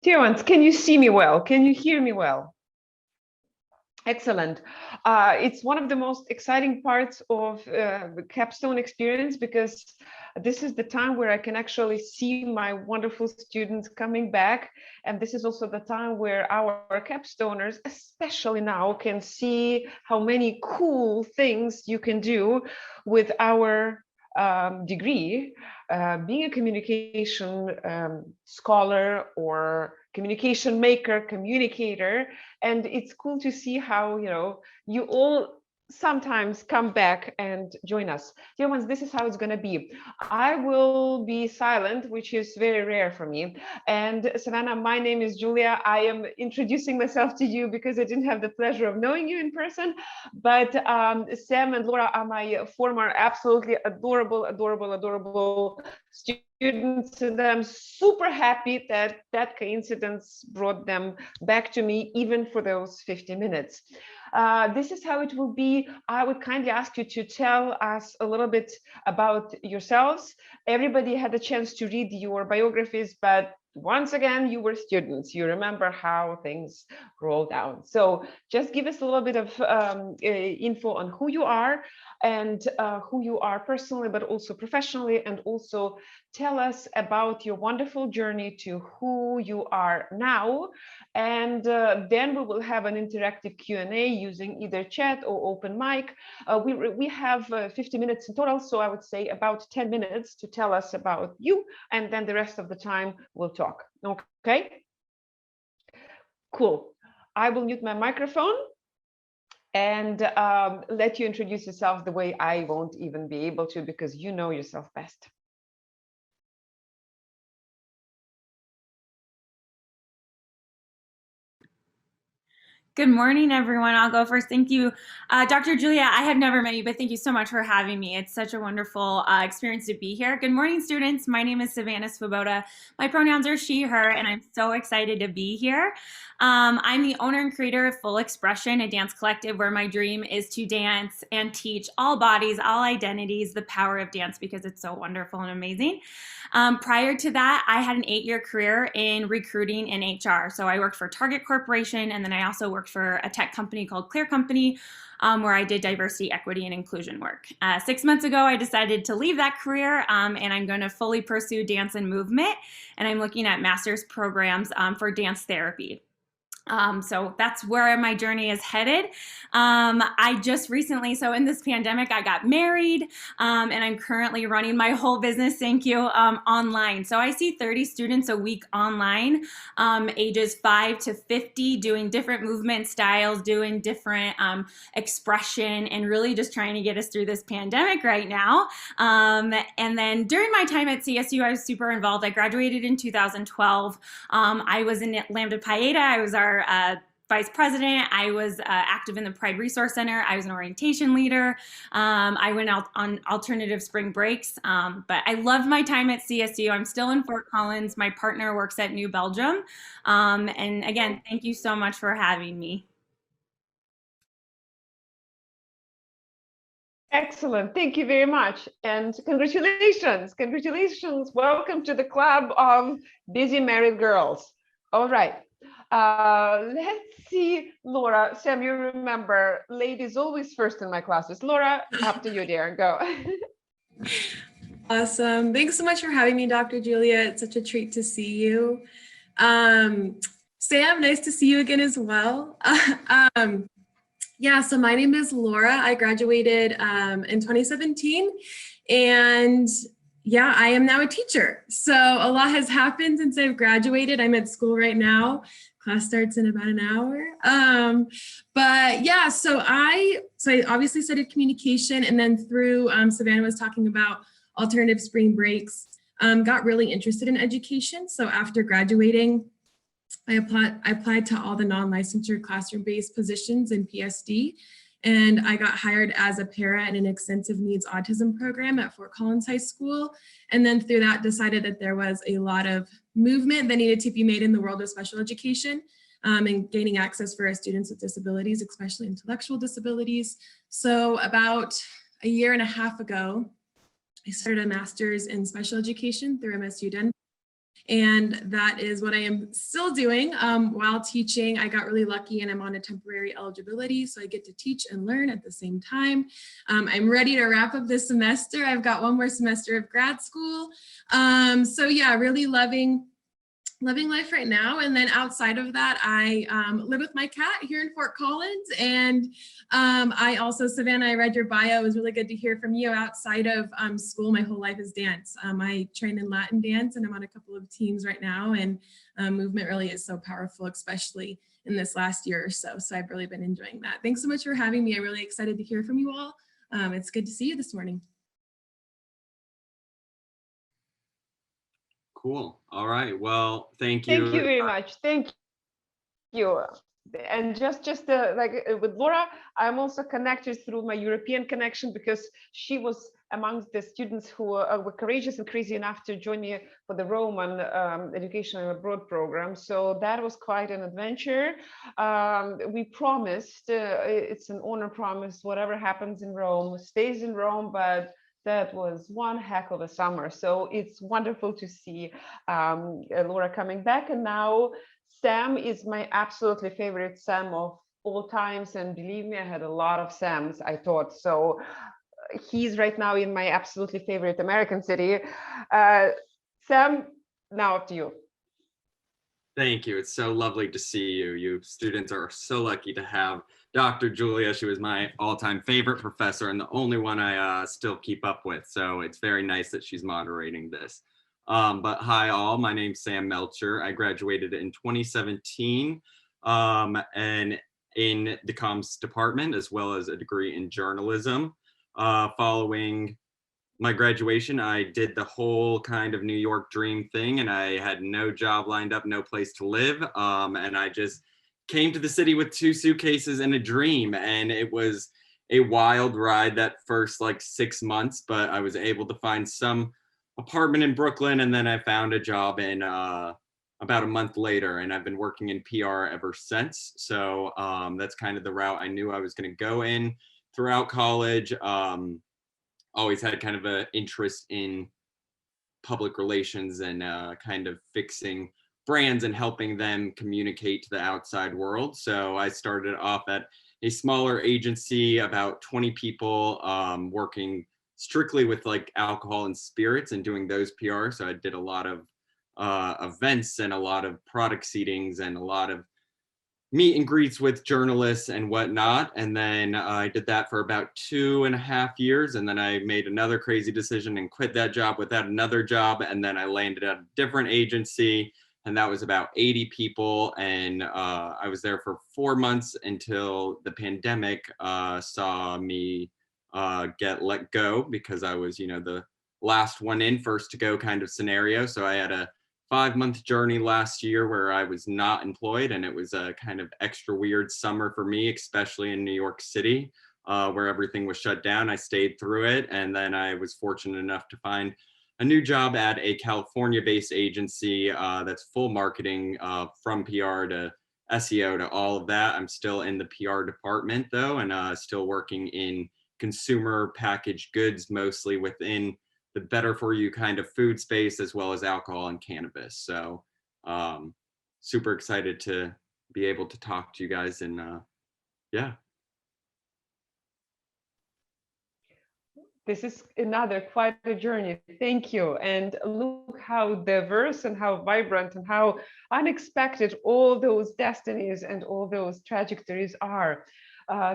Dear ones, can you see me well? Can you hear me well? Excellent. It's one of the most exciting parts of the capstone experience because this is the time where I can actually see my wonderful students coming back. And this is also the time where our capstoners, especially now, can see how many cool things you can do with our degree. Being a communication scholar or communication maker, communicator, and it's cool to see how you all sometimes come back and join us. Dear ones, this is how it's going to be. I will be silent, which is very rare for me. And Savannah, my name is Julia. I am introducing myself to you because I didn't have the pleasure of knowing you in person, but Sam and Laura are my former absolutely adorable students, and I'm super happy that that coincidence brought them back to me, even for those 50 minutes. This is how it will be. I would kindly ask you to tell us a little bit about yourselves. Everybody had a chance to read your biographies, but once again, you were students. You remember how things roll down. So just give us a little bit of info on who you are and who you are personally, but also professionally, and also tell us about your wonderful journey to who you are now. And then we will have an interactive Q&A using either chat or open mic. We have 50 minutes in total, so I would say about 10 minutes to tell us about you, and then the rest of the time we'll talk. Okay? Cool. I will mute my microphone and let you introduce yourself the way I won't even be able to, because you know yourself best. Good morning, everyone. I'll go first. Thank you. Dr. Julia, I have never met you, but thank you so much for having me. It's such a wonderful experience to be here. Good morning, students. My name is Savannah Svoboda. My pronouns are she, her, and I'm so excited to be here. I'm the owner and creator of Full Expression, a dance collective where my dream is to dance and teach all bodies, all identities, the power of dance, because it's so wonderful and amazing. Prior to that, I had an 8-year career in recruiting and HR. So I worked for Target Corporation, and then I also worked for a tech company called Clear Company, where I did diversity, equity, and inclusion work. 6 months ago, I decided to leave that career, and I'm going to fully pursue dance and movement, and I'm looking at master's programs for dance therapy. So that's where my journey is headed. I just recently, so in this pandemic, I got married, and I'm currently running my whole business, thank you, online. So I see 30 students a week online, ages 5 to 50, doing different movement styles, doing different expression, and really just trying to get us through this pandemic right now. And then during my time at CSU, I was super involved. I graduated in 2012. I was in Lambda Pi Eta. I was our vice president. I was active in the Pride Resource Center. I was an orientation leader. I went out on alternative spring breaks, but I loved my time at CSU. I'm still in Fort Collins. My partner works at New Belgium. And again, thank you so much for having me. Excellent. Thank you very much. And congratulations. Congratulations. Welcome to the club of busy married girls. All right. Let's see, Laura. Sam, you remember, ladies always first in my classes. Laura, up to you, dear. Go. Awesome. Thanks so much for having me, Dr. Julia. It's such a treat to see you. Sam, nice to see you again as well. Yeah, so my name is Laura. I graduated in 2017, and yeah, I am now a teacher. So a lot has happened since I've graduated. I'm at school right now. Class starts in about an hour. But yeah, so I obviously studied communication, and then through Savannah was talking about alternative spring breaks, got really interested in education. So after graduating, I applied to all the non-licensure classroom-based positions in PSD, and I got hired as a para in an extensive needs autism program at Fort Collins High School. And then through that, decided that there was a lot of movement that needed to be made in the world of special education and gaining access for our students with disabilities, especially intellectual disabilities. So about a year and a half ago, I started a master's in special education through MSU Denver. And that is what I am still doing while teaching. I got really lucky and I'm on a temporary eligibility, so I get to teach and learn at the same time. I'm ready to wrap up this semester. I've got one more semester of grad school. So yeah, really loving life right now. And then outside of that, I live with my cat here in Fort Collins. And I also, Savannah, I read your bio. It was really good to hear from you. Outside of school, my whole life is dance. I train in Latin dance and I'm on a couple of teams right now. And movement really is so powerful, especially in this last year or so. So I've really been enjoying that. Thanks so much for having me. I'm really excited to hear from you all. It's good to see you this morning. Cool. All right. Well, thank you. Thank you very much. Thank you. And just with Laura, I'm also connected through my European connection because she was amongst the students who were courageous and crazy enough to join me for the Roman education and abroad program. So that was quite an adventure. We promised, it's an honor promise, whatever happens in Rome stays in Rome, but that was one heck of a summer. So it's wonderful to see Laura coming back. And now Sam is my absolutely favorite Sam of all times. And believe me, I had a lot of Sams, I thought. So he's right now in my absolutely favorite American city. Sam, now up to you. Thank you. It's so lovely to see you. You students are so lucky to have Dr. Julia. She was my all-time favorite professor and the only one I still keep up with. So it's very nice that she's moderating this. But hi all, my name's Sam Melcher. I graduated in 2017 and in the comms department, as well as a degree in journalism. Following my graduation, I did the whole kind of New York dream thing, and I had no job lined up, no place to live. And I just came to the city with 2 suitcases and a dream. And it was a wild ride that first like 6 months, but I was able to find some apartment in Brooklyn. And then I found a job in about a month later, and I've been working in PR ever since. So that's kind of the route I knew I was going to go in throughout college. Always had kind of an interest in public relations and kind of fixing brands and helping them communicate to the outside world. So I started off at a smaller agency, about 20 people, working strictly with like alcohol and spirits and doing those PR. So I did a lot of events and a lot of product seatings and a lot of meet and greets with journalists and whatnot. And then I did that for about 2.5 years. And then I made another crazy decision and quit that job without another job. And then I landed at a different agency, and that was about 80 people. And I was there for 4 months until the pandemic saw me get let go, because I was, the last one in, first to go kind of scenario. So I had a 5-month journey last year where I was not employed, and it was a kind of extra weird summer for me, especially in New York City, where everything was shut down. I stayed through it, and then I was fortunate enough to find a new job at a California-based agency that's full marketing, from PR to SEO to all of that. I'm still in the PR department though, and still working in consumer packaged goods, mostly within the better for you kind of food space, as well as alcohol and cannabis. So super excited to be able to talk to you guys, and yeah. This is another quite a journey. Thank you. And look how diverse and how vibrant and how unexpected all those destinies and all those trajectories are.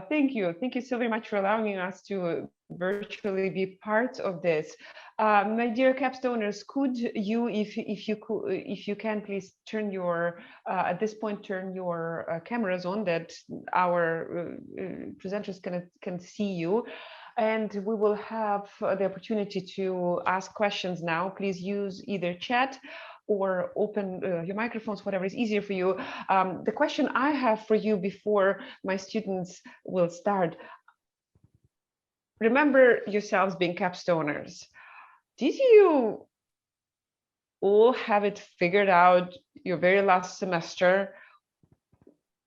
Thank you. Thank you so very much for allowing us to virtually be part of this. My dear capstoners, could you, if you can, please turn your at this point turn your cameras on, that our presenters can see you, and we will have the opportunity to ask questions now. Please use either chat or open your microphones, whatever is easier for you. The question I have for you before my students will start: remember yourselves being capstoners. Did you all have it figured out your very last semester,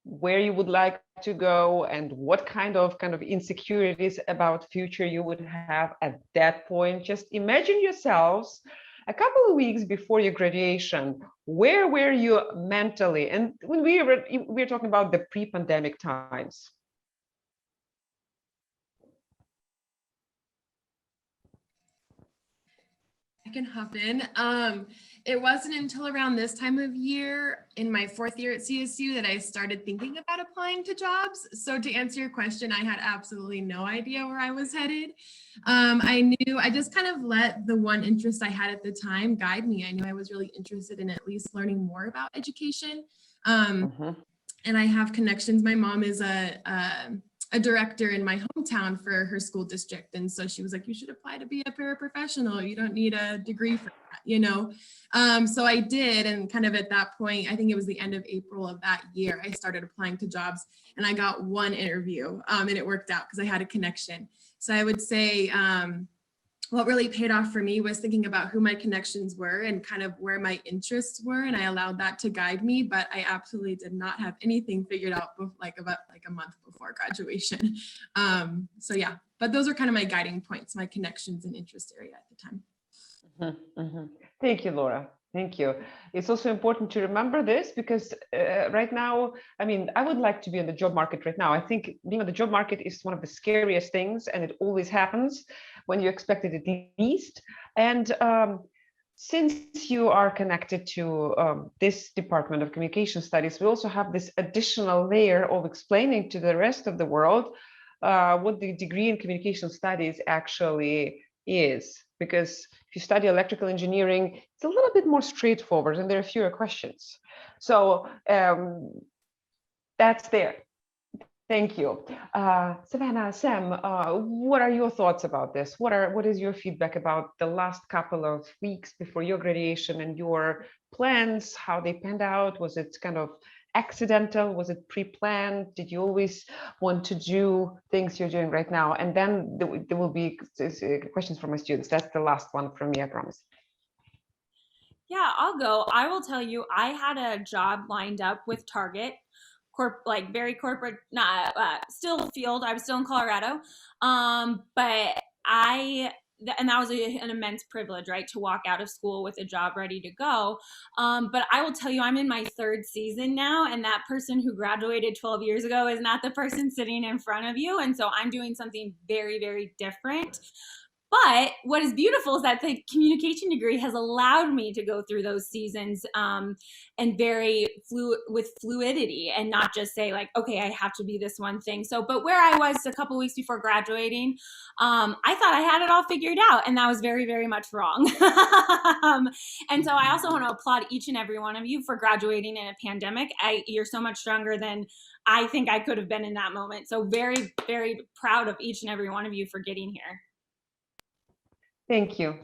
where you would like to go and what kind of insecurities about future you would have at that point? Just imagine yourselves a couple of weeks before your graduation, where were you mentally? And when we're talking about the pre-pandemic times. I can hop in. It wasn't until around this time of year in my 4th year at CSU that I started thinking about applying to jobs. So to answer your question, I had absolutely no idea where I was headed. I just kind of let the one interest I had at the time guide me. I knew I was really interested in at least learning more about education. And I have connections. My mom is a director in my hometown for her school district. And so she was like, you should apply to be a paraprofessional. You don't need a degree for that, you know? So I did. And kind of at that point, I think it was the end of April of that year, I started applying to jobs and I got one interview and it worked out because I had a connection. So I would say, what really paid off for me was thinking about who my connections were and kind of where my interests were. And I allowed that to guide me, but I absolutely did not have anything figured out about a month before graduation. So yeah, but those are kind of my guiding points, my connections and interest area at the time. Thank you, Laura. Thank you. It's also important to remember this because right now, I mean, I would like to be in the job market right now. I think being on the job market is one of the scariest things, and it always happens when you expect it at least. And since you are connected to this Department of Communication Studies, we also have this additional layer of explaining to the rest of the world what the degree in Communication Studies actually is. Because if you study electrical engineering, it's a little bit more straightforward and there are fewer questions. So that's there. Thank you. Savannah, Sam, what are your thoughts about this? What is your feedback about the last couple of weeks before your graduation and your plans, how they panned out? Was it kind of accidental? Was it pre-planned? Did you always want to do things you're doing right now? And then there will be questions from my students. That's the last one from me, I promise. Yeah, I'll go. I will tell you, I had a job lined up with Target, like very corporate, not still field. I was still in Colorado, but and that was an immense privilege, right, to walk out of school with a job ready to go. But I will tell you, I'm in my 3rd season now, and that person who graduated 12 years ago is not the person sitting in front of you. And so I'm doing something very, very different. But what is beautiful is that the communication degree has allowed me to go through those seasons and very with fluidity and not just say like, okay, I have to be this one thing. So, but where I was a couple weeks before graduating, I thought I had it all figured out, and that was very, very much wrong. And so I also want to applaud each and every one of you for graduating in a pandemic. You're so much stronger than I think I could have been in that moment. So very, very proud of each and every one of you for getting here. Thank you.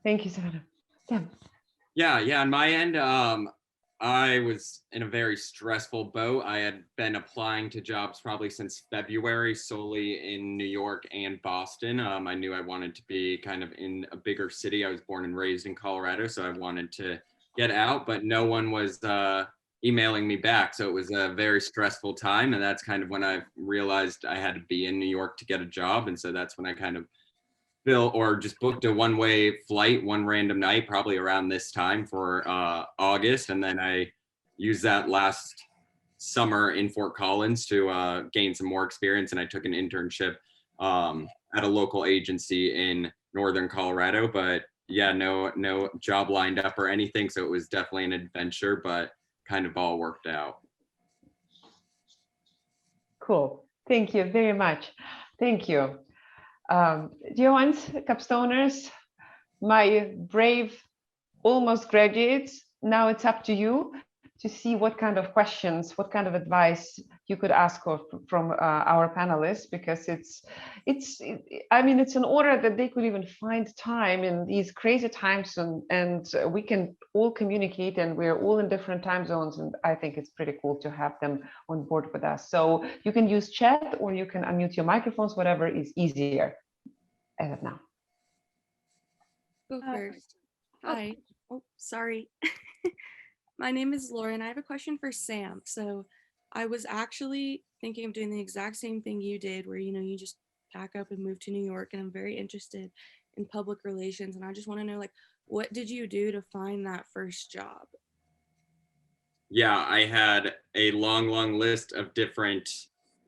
Thank you, Savannah. Sam. Yeah, on my end, I was in a very stressful boat. I had been applying to jobs probably since February, solely in New York and Boston. I knew I wanted to be kind of in a bigger city. I was born and raised in Colorado, so I wanted to get out, but no one was emailing me back. So it was a very stressful time. And that's kind of when I realized I had to be in New York to get a job. And so that's when I kind of just booked a one-way flight one random night, probably around this time for August. And then I used that last summer in Fort Collins to gain some more experience. And I took an internship at a local agency in Northern Colorado, but yeah, no job lined up or anything. So it was definitely an adventure, but kind of all worked out. Cool. Thank you very much. Thank you. Dear ones, capstoners, my brave almost graduates, now it's up to you to see what kind of questions, what kind of advice you could ask from our panelists, because it's an order that they could even find time in these crazy times, and we can all communicate, and we're all in different time zones, and I think it's pretty cool to have them on board with us. So you can use chat or you can unmute your microphones, whatever is easier as of now. Go first. Hi. Oh, sorry. My name is Laura, and I have a question for Sam. So I was actually thinking of doing the exact same thing you did, where, you just pack up and move to New York, and I'm very interested in public relations, and I just want to know, like, what did you do to find that first job? Yeah, I had a long list of different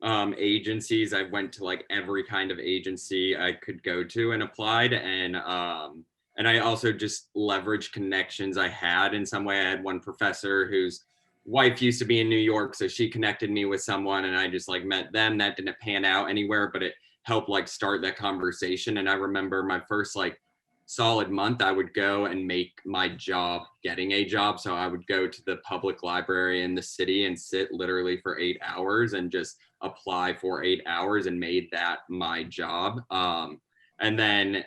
agencies. I went to like every kind of agency I could go to and applied, and I also just leveraged connections I had in some way. I had one professor whose wife used to be in New York, so she connected me with someone, and I just like met them. That didn't pan out anywhere, but it helped like start that conversation. And I remember my first like solid month, I would go and make my job getting a job. So I would go to the public library in the city and sit literally for 8 hours and just apply for 8 hours, and made that my job. And then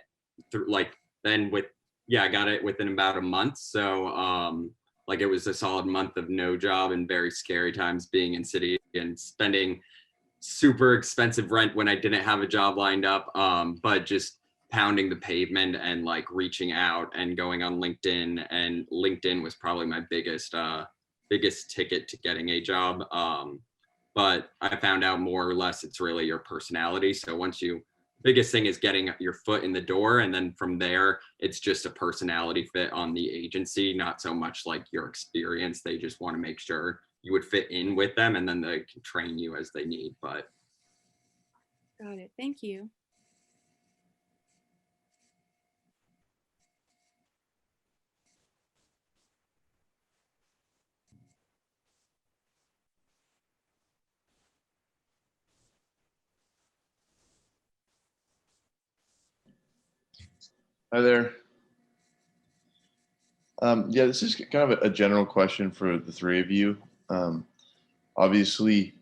through like, then with, yeah, I got it within about a month. So like it was a solid month of no job and very scary times being in city and spending super expensive rent when I didn't have a job lined up. But just pounding the pavement and like reaching out and going on LinkedIn, and LinkedIn was probably my biggest ticket to getting a job. But I found out more or less it's really your personality. So biggest thing is getting your foot in the door, and then from there it's just a personality fit on the agency, not so much like your experience. They just want to make sure you would fit in with them, and then they can train you as they need. But Got it. Thank you. Hi there. Yeah, this is kind of a general question for the three of you. Obviously,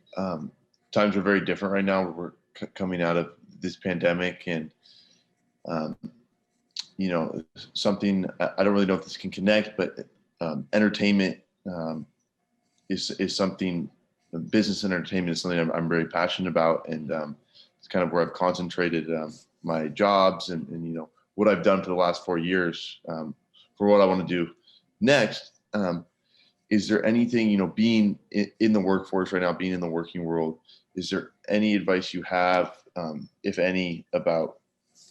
times are very different right now. We're coming out of this pandemic, and you know, something I don't really know if this can connect, but entertainment is something. Business and entertainment is something I'm very passionate about, and it's kind of where I've concentrated my jobs and you know what I've done for the last 4 years for what I want to do next. Is there anything, you know, being in the workforce right now, being in the working world, is there any advice you have, if any, about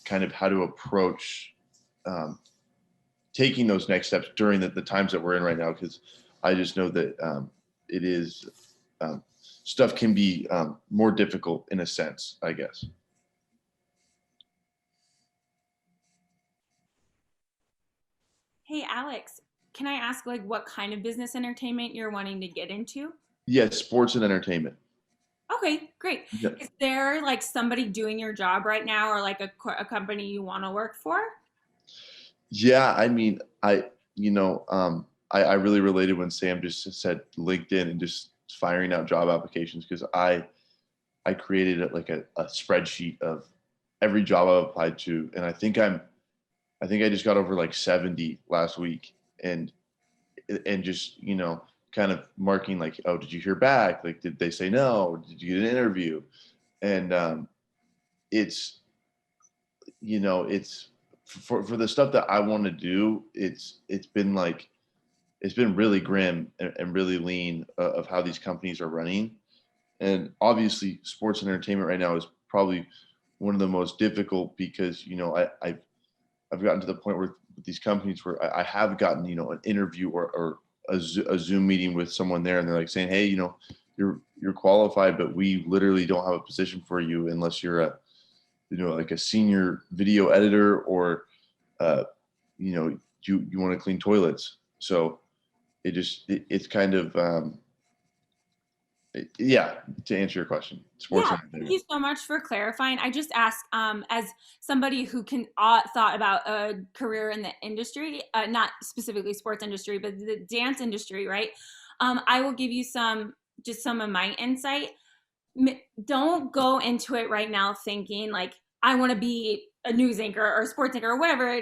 kind of how to approach taking those next steps during the times that we're in right now? Because I just know that it is, stuff can be more difficult in a sense, I guess. Hey, Alex, can I ask like what kind of business entertainment you're wanting to get into? Yes, sports and entertainment. Okay, great. Yeah. Is there like somebody doing your job right now, or like a company you want to work for? Yeah, I mean, I really related when Sam just said LinkedIn and just firing out job applications, because I created like a spreadsheet of every job I applied to, and I think I just got over like 70 last week, and just, you know, kind of marking like, oh, did you hear back? Like, did they say no? Did you get an interview? And it's, you know, it's for the stuff that I want to do, it's been really grim and really lean of how these companies are running. And obviously sports and entertainment right now is probably one of the most difficult, because, you know, I've gotten to the point where with these companies where I have gotten, you know, an interview or a Zoom meeting with someone there, and they're like saying, hey, you know, you're qualified, but we literally don't have a position for you unless you're a, you know, like a senior video editor, or you know, you want to clean toilets. So it's kind of yeah, to answer your question, sports. Yeah, thank you so much for clarifying. I just asked, as somebody who can thought about a career in the industry, not specifically sports industry, but the dance industry, right? I will give you some of my insight. Don't go into it right now thinking like, I want to be a news anchor or a sports anchor or whatever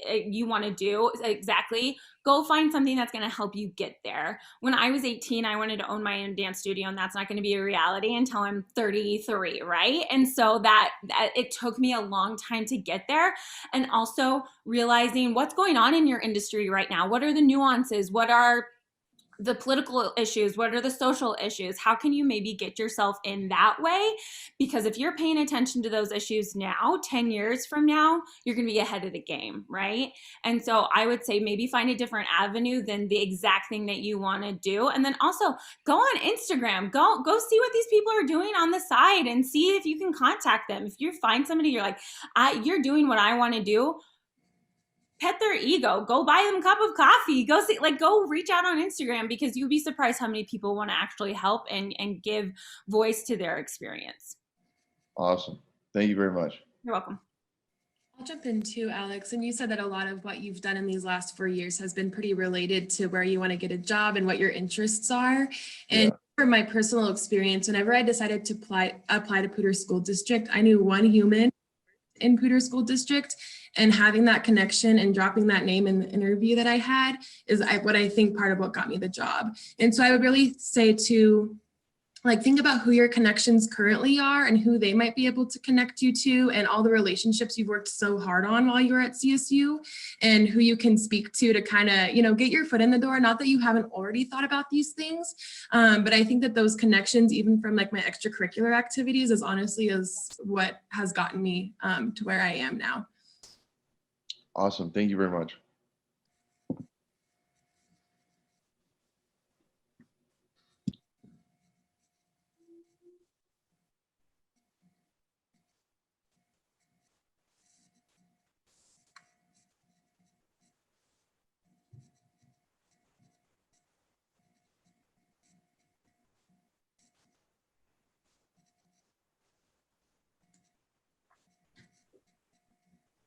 you want to do exactly. Go find something that's going to help you get there. When I was 18, I wanted to own my own dance studio, and that's not going to be a reality until I'm 33, right? And so that it took me a long time to get there. And also realizing what's going on in your industry right now. What are the nuances? What are the political issues? What are the social issues? How can you maybe get yourself in that way? Because if you're paying attention to those issues now, 10 years from now, you're going to be ahead of the game, right? And so I would say maybe find a different avenue than the exact thing that you want to do. And then also go on Instagram, go see what these people are doing on the side and see if you can contact them. If you find somebody, you're like, you're doing what I want to do, pet their ego, go buy them a cup of coffee, go see, like, go reach out on Instagram, because you'd be surprised how many people want to actually help and give voice to their experience. Awesome. Thank you very much. You're welcome. I'll jump in too, Alex. And you said that a lot of what you've done in these last 4 years has been pretty related to where you want to get a job and what your interests are. And from my personal experience, whenever I decided to apply to Poudre School District, I knew one human in Poudre School District, and having that connection and dropping that name in the interview that I had is what I think part of what got me the job. And so I would really say to, like, think about who your connections currently are and who they might be able to connect you to, and all the relationships you've worked so hard on while you were at CSU, and who you can speak to kind of, you know, get your foot in the door. Not that you haven't already thought about these things, but I think that those connections, even from like my extracurricular activities, is honestly what has gotten me to where I am now. Awesome. Thank you very much.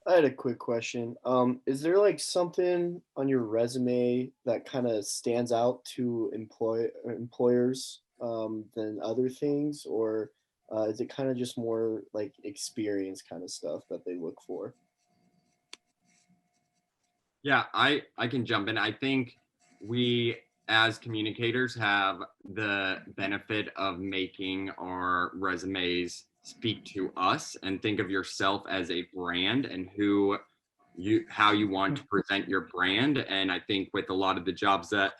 I had a quick question. Is there like something on your resume that kind of stands out to employers than other things, or is it kind of just more like experience kind of stuff that they look for? Yeah, I can jump in. I think we as communicators have the benefit of making our resumes speak to us, and think of yourself as a brand and how you want to present your brand. And I think with a lot of the jobs that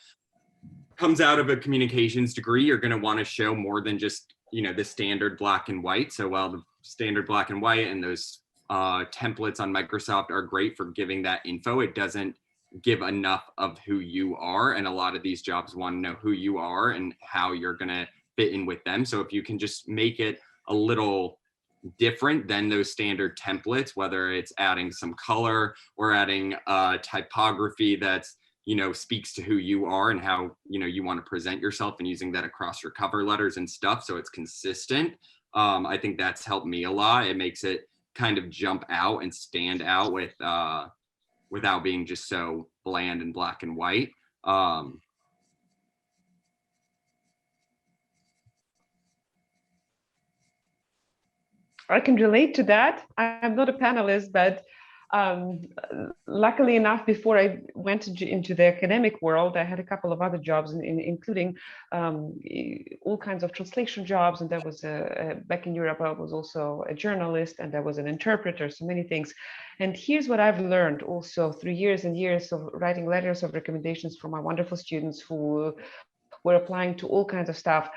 comes out of a communications degree, you're going to want to show more than just, you know, the standard black and white. So while the standard black and white and those templates on Microsoft are great for giving that info, it doesn't give enough of who you are. And a lot of these jobs want to know who you are and how you're going to fit in with them. So if you can just make it a little different than those standard templates, whether it's adding some color or adding typography that's, you know, speaks to who you are and how, you know, you want to present yourself, and using that across your cover letters and stuff so it's consistent. I think that's helped me a lot. It makes it kind of jump out and stand out without being just so bland and black and white. I can relate to that. I'm not a panelist, but luckily enough, before I went into the academic world, I had a couple of other jobs, including all kinds of translation jobs. And there was back in Europe, I was also a journalist, and I was an interpreter, so many things. And here's what I've learned also through years and years of writing letters of recommendations for my wonderful students who were applying to all kinds of stuff.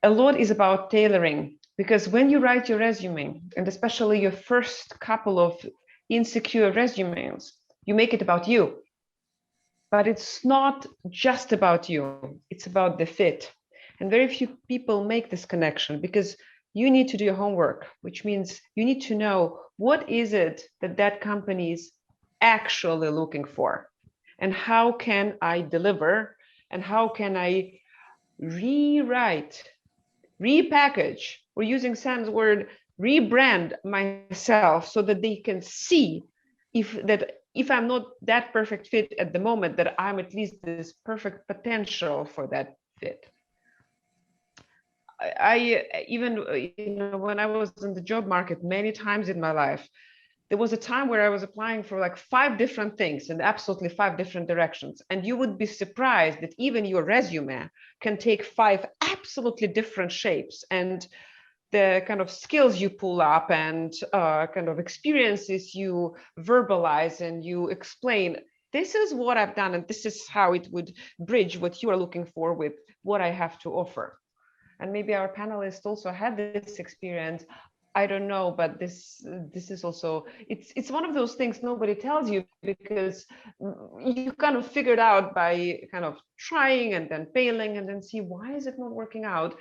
A lot is about tailoring. Because when you write your resume, and especially your first couple of insecure resumes, you make it about you. But it's not just about you, it's about the fit. And very few people make this connection, because you need to do your homework, which means you need to know what is it that company is actually looking for, and how can I deliver, and how can I rewrite, repackage, or using Sam's word, rebrand myself, so that they can see if I'm not that perfect fit at the moment, that I'm at least this perfect potential for that fit. I even, you know, when I was in the job market many times in my life, there was a time where I was applying for like 5 different things in absolutely 5 different directions. And you would be surprised that even your resume can take 5 absolutely different shapes. And the kind of skills you pull up and kind of experiences you verbalize and you explain this is what I've done, and this is how it would bridge what you are looking for with what I have to offer. And maybe our panelists also had this experience. I don't know, but this is also, it's one of those things nobody tells you, because you kind of figure it out by kind of trying and then failing and then see, why is it not working out?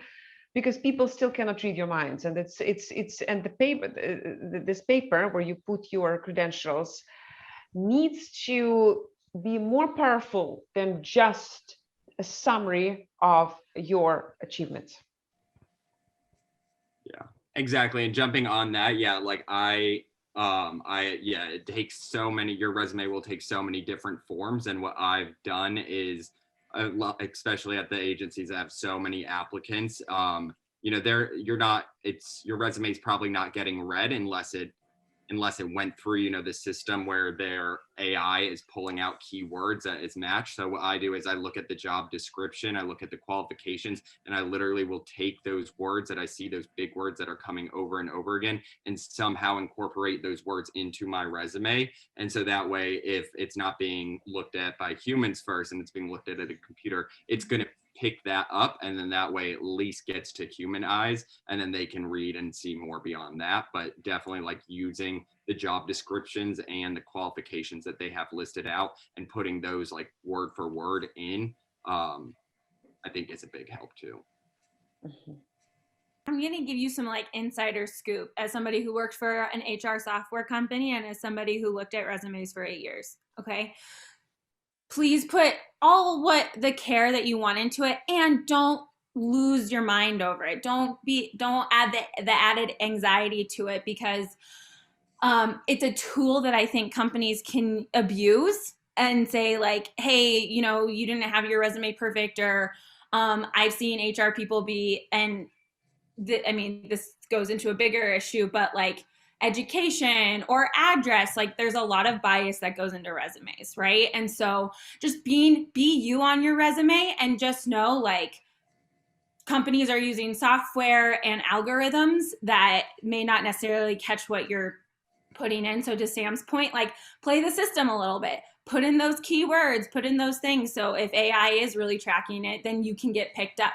Because people still cannot read your minds. And and the paper, this paper where you put your credentials needs to be more powerful than just a summary of your achievements. Yeah, exactly. And jumping on that, yeah, like yeah, it takes so many, your resume will take so many different forms. And what I've done is, especially at the agencies that have so many applicants, you know, your resume is probably not getting read unless it went through, you know, the system where their AI is pulling out keywords that is matched. So what I do is I look at the job description, I look at the qualifications, and I literally will take those words that I see, those big words that are coming over and over again, and somehow incorporate those words into my resume. And so that way, if it's not being looked at by humans first and it's being looked at a computer, it's going to pick that up, and then that way at least gets to human eyes, and then they can read and see more beyond that. But definitely like using the job descriptions and the qualifications that they have listed out and putting those like word for word in, I think is a big help too. I'm going to give you some like insider scoop as somebody who worked for an HR software company and as somebody who looked at resumes for 8 years. Okay. Please put all the care that you want into it, and don't lose your mind over it. Don't add the added anxiety to it, because it's a tool that I think companies can abuse and say like, hey, you know, you didn't have your resume perfect, or I've seen HR people be, and I mean, this goes into a bigger issue, but like education or address, like there's a lot of bias that goes into resumes, right? And so just be you on your resume, and just know like companies are using software and algorithms that may not necessarily catch what you're putting in. So to Sam's point, like play the system a little bit, put in those keywords, put in those things. So if AI is really tracking it, then you can get picked up.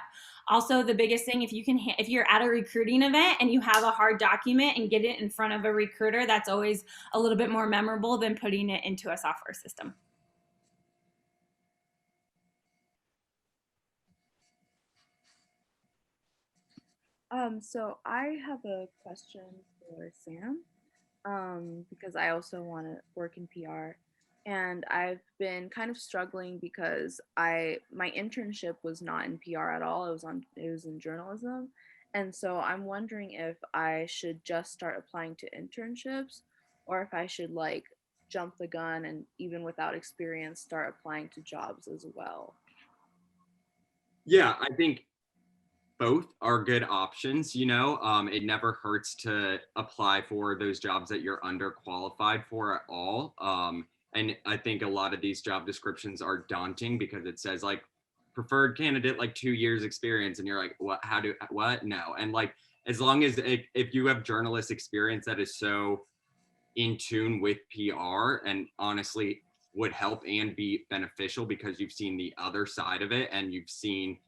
Also, the biggest thing, if you're at a recruiting event and you have a hard document and get it in front of a recruiter, that's always a little bit more memorable than putting it into a software system. So I have a question for Sam, because I also want to work in PR, and I've been kind of struggling because my internship was not in PR at all. It was in journalism, and so I'm wondering if I should just start applying to internships, or if I should like jump the gun and even without experience start applying to jobs as well. Yeah, I think both are good options. You know, it never hurts to apply for those jobs that you're underqualified for at all. And I think a lot of these job descriptions are daunting because it says like preferred candidate, like 2 years experience. And you're like, what? No. And like, as long as if you have journalist experience that is so in tune with PR, and honestly would help and be beneficial because you've seen the other side of it, and you've seen,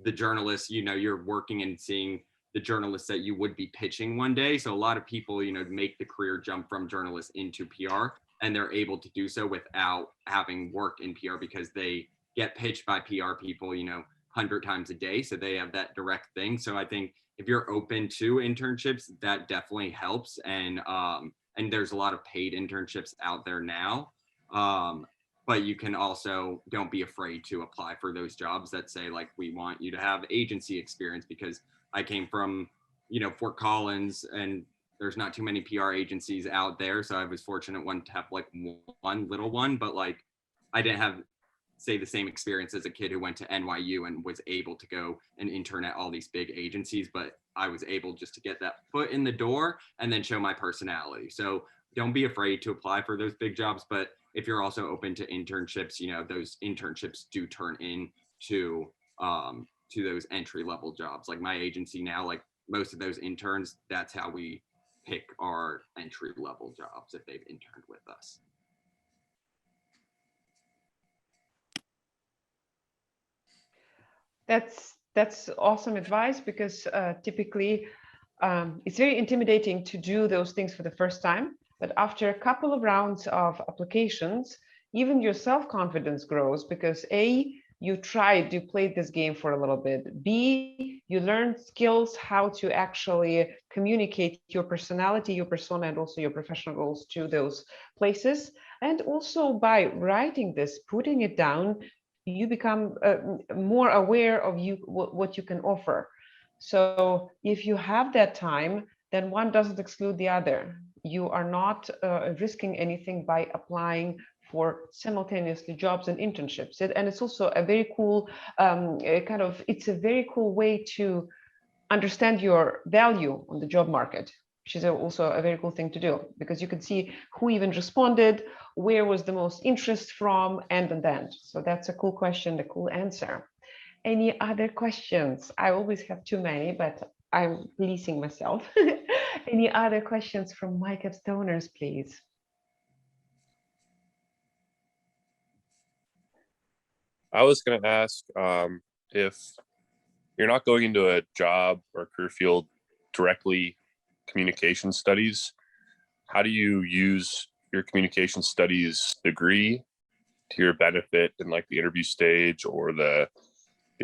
the journalists, you know, you're working and seeing the journalists that you would be pitching one day. So a lot of people, you know, make the career jump from journalists into PR, and they're able to do so without having worked in PR because they get pitched by PR people, you know, 100 times a day. So they have that direct thing. So I think if you're open to internships, that definitely helps. And there's a lot of paid internships out there now. But you can also, don't be afraid to apply for those jobs that say like, we want you to have agency experience, because I came from, you know, Fort Collins, and there's not too many PR agencies out there. So I was fortunate to have like one little one, but like I didn't have, say, the same experience as a kid who went to NYU and was able to go and intern at all these big agencies, but I was able just to get that foot in the door and then show my personality. So don't be afraid to apply for those big jobs. But if you're also open to internships, you know, those internships do turn into to those entry level jobs. Like my agency now, like most of those interns, that's how we pick our entry level jobs if they've interned with us. That's awesome advice, because typically it's very intimidating to do those things for the first time. But after a couple of rounds of applications, even your self-confidence grows, because A, you tried, you played this game for a little bit. B, you learned skills how to actually communicate your personality, your persona, and also your professional goals to those places. And also by writing this, putting it down, you become more aware of what you can offer. So if you have that time, then one doesn't exclude the other. You are not risking anything by applying for simultaneously jobs and internships. And it's also a very cool it's a very cool way to understand your value on the job market, which is also a very cool thing to do, because you can see who even responded, where was the most interest from, and. So that's a cool question, a cool answer. Any other questions? I always have too many, but I'm policing myself. Any other questions from my capstoners, please? I was going to ask if you're not going into a job or career field directly, communication studies, how do you use your communication studies degree to your benefit in like the interview stage or the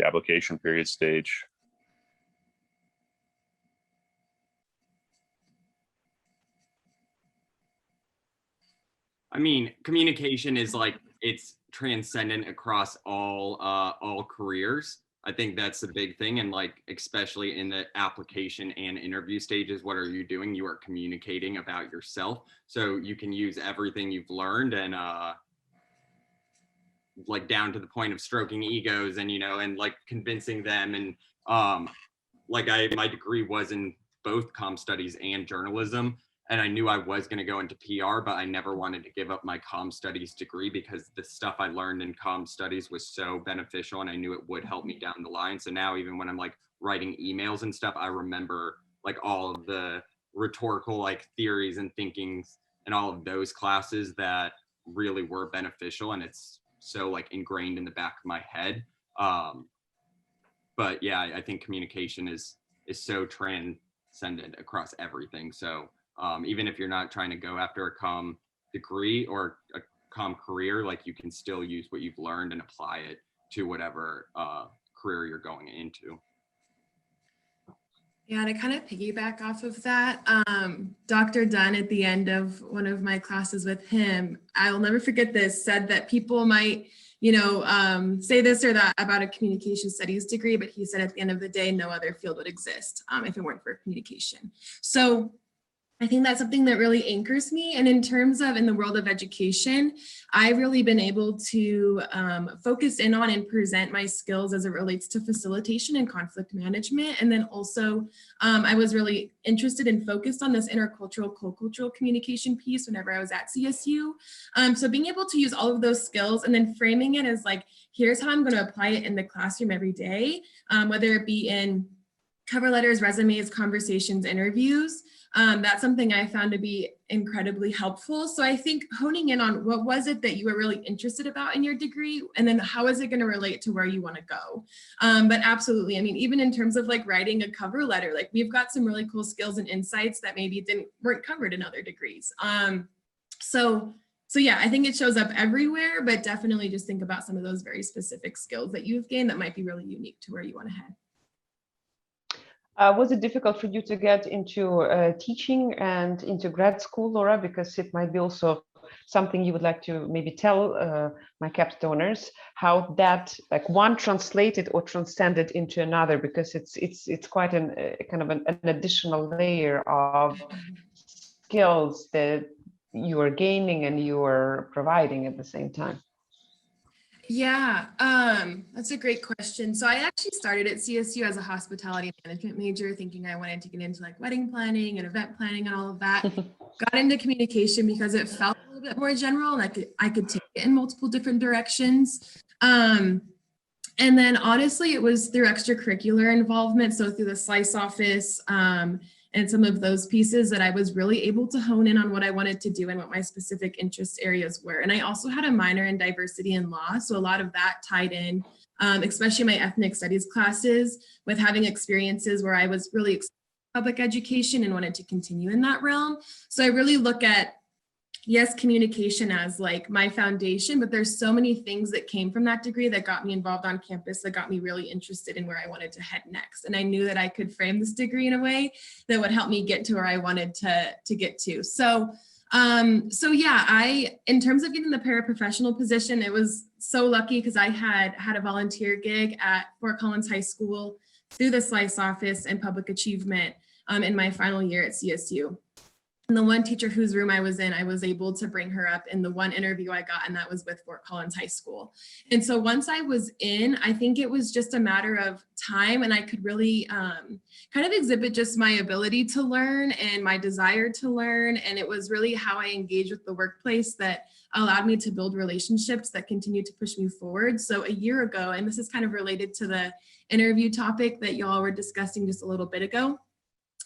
application period stage? I mean, communication is like, it's transcendent across all careers. I think that's the big thing. And like, especially in the application and interview stages, what are you doing? You are communicating about yourself. So you can use everything you've learned and like down to the point of stroking egos and, and like convincing them. And like my degree was in both comm studies and journalism. And I knew I was going to go into PR, but I never wanted to give up my comm studies degree because the stuff I learned in comm studies was so beneficial and I knew it would help me down the line. So now even when I'm like writing emails and stuff, I remember like all of the rhetorical like theories and thinkings and all of those classes that really were beneficial. And it's so like ingrained in the back of my head. But yeah, I think communication is so transcendent across everything. So even if you're not trying to go after a comm degree or a comm career, like you can still use what you've learned and apply it to whatever career you're going into. Yeah, to kind of piggyback off of that, Dr. Dunn at the end of one of my classes with him, I'll never forget this, said that people might, say this or that about a communication studies degree, but he said at the end of the day, no other field would exist if it weren't for communication. So I think that's something that really anchors me. And in terms of in the world of education, I've really been able to focus in on and present my skills as it relates to facilitation and conflict management. And then also I was really interested and focused on this intercultural, co-cultural communication piece whenever I was at CSU. So being able to use all of those skills and then framing it as like, here's how I'm going to apply it in the classroom every day, whether it be in cover letters, resumes, conversations, interviews. That's something I found to be incredibly helpful. So I think honing in on what was it that you were really interested about in your degree, and then how is it going to relate to where you want to go? But absolutely, I mean, even in terms of like writing a cover letter, like we've got some really cool skills and insights that maybe weren't covered in other degrees. So yeah, I think it shows up everywhere, but definitely just think about some of those very specific skills that you've gained that might be really unique to where you want to head. Was it difficult for you to get into teaching and into grad school, Laura? Because it might be also something you would like to maybe tell my capstoners how that like one translated or transcended into another, because it's quite an kind of an additional layer of skills that you are gaining and you are providing at the same time. Yeah, that's a great question. So I actually started at CSU as a hospitality management major, thinking I wanted to get into like wedding planning and event planning and all of that. Got into communication because it felt a little bit more general and I could take it in multiple different directions. And then honestly, it was through extracurricular involvement. So through the Slice office and some of those pieces that I was really able to hone in on what I wanted to do and what my specific interest areas were. And I also had a minor in diversity and law, so a lot of that tied in, especially my ethnic studies classes, with having experiences where I was really exposed to public education and wanted to continue in that realm. So I really look at, yes, communication as like my foundation, but there's so many things that came from that degree that got me involved on campus, that got me really interested in where I wanted to head next. And I knew that I could frame this degree in a way that would help me get to where I wanted to get to. So yeah, in terms of getting the paraprofessional position, it was so lucky because I had a volunteer gig at Fort Collins High School through the SLICE office and public achievement in my final year at CSU. And the one teacher whose room I was in, I was able to bring her up in the one interview I got, and that was with Fort Collins High School. And so once I was in, I think it was just a matter of time, and I could really kind of exhibit just my ability to learn and my desire to learn. And it was really how I engaged with the workplace that allowed me to build relationships that continue to push me forward. So a year ago, and this is kind of related to the interview topic that y'all were discussing just a little bit ago,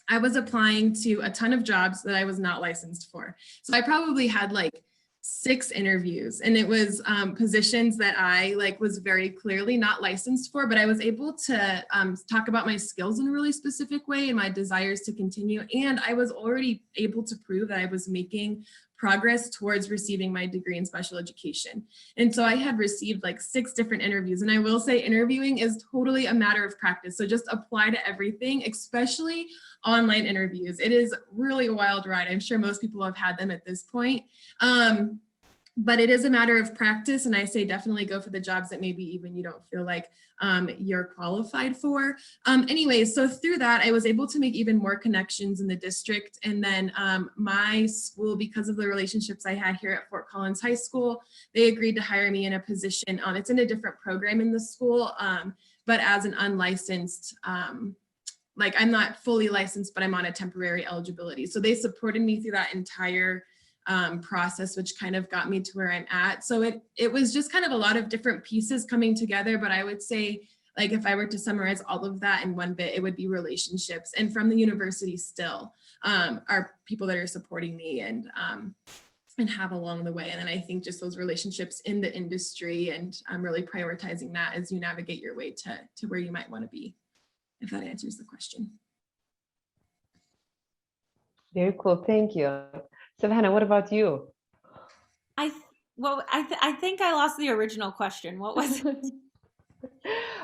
I was applying to a ton of jobs that I was not licensed for. So I probably had like 6 interviews, and it was positions that I was very clearly not licensed for, but I was able to talk about my skills in a really specific way and my desires to continue. And I was already able to prove that I was making progress towards receiving my degree in special education. And so I had received like 6 different interviews. And I will say interviewing is totally a matter of practice. So just apply to everything, especially online interviews. It is really a wild ride. I'm sure most people have had them at this point. But it is a matter of practice. And I say definitely go for the jobs that maybe even you don't feel like you're qualified for. Anyways, so through that, I was able to make even more connections in the district. And then my school, because of the relationships I had here at Fort Collins High School, they agreed to hire me in a position. It's in a different program in the school, but as an unlicensed, I'm not fully licensed, but I'm on a temporary eligibility. So they supported me through that entire process, which kind of got me to where I'm at. So it was just kind of a lot of different pieces coming together. But I would say, if I were to summarize all of that in one bit, it would be relationships. And from the university still are people that are supporting me and have along the way. And then I think just those relationships in the industry, and I'm really prioritizing that as you navigate your way to where you might want to be, if that answers the question. Very cool. Thank you. Savannah, what about you? I think I lost the original question. What was it?